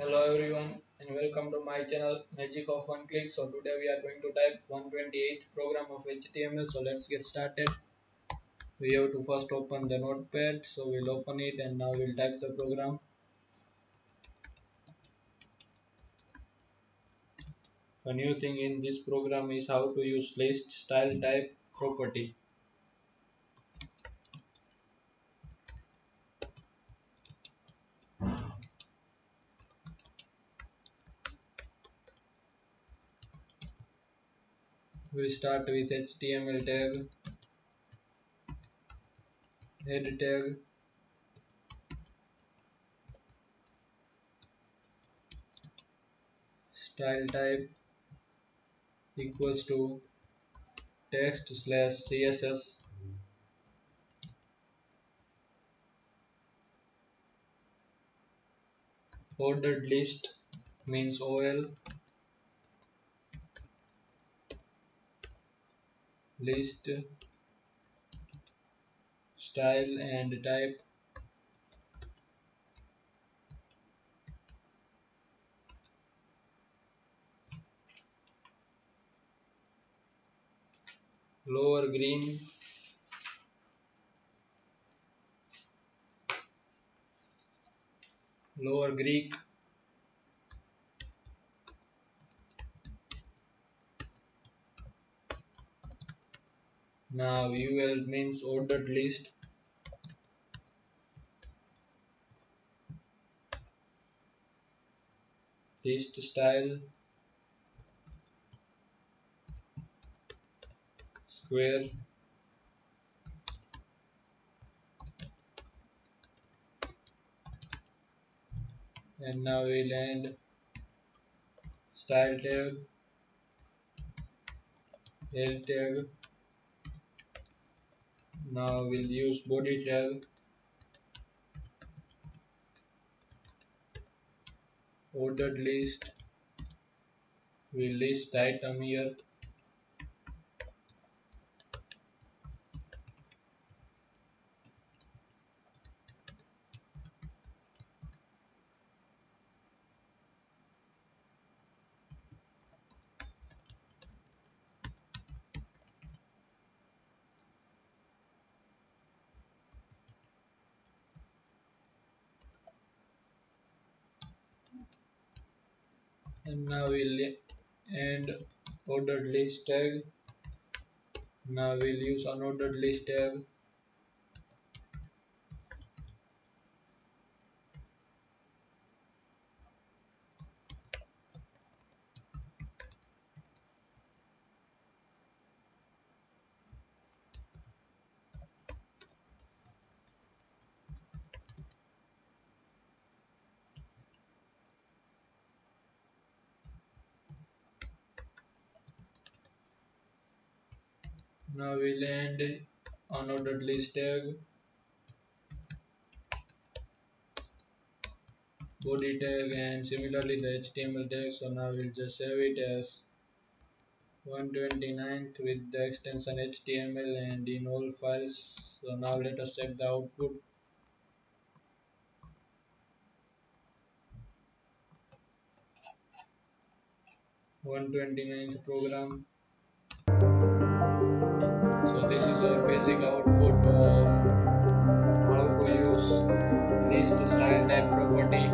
Hello everyone and welcome to my channel magicofoneclick. So today we are going to type 128th program of HTML. So let's get started. We have to first open the notepad. So we'll open it and now we'll type the program. A new thing in this program is how to use list style type property. We start with HTML tag, head tag, style type equals to text slash CSS. Ordered list means OL. List style and type lower green, lower Greek, now UL means ordered list, list style, square, and now we'll end style tag, L tag, now we'll use body tag, ordered list, we'll list item here, and now we'll end ordered list tag, now we'll use unordered list tag, now we'll end unordered list tag, body tag, and similarly the HTML tag. So now we'll just save it as 129th with the extension HTML and in all files. So now let us check the output. 129th program. So this is our basic output of how to use list style type property,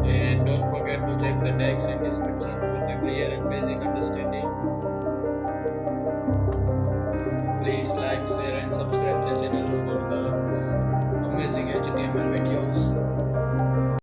and don't forget to check the tags in description for the clear and basic understanding. Please like, share and subscribe the channel for the amazing HTML videos.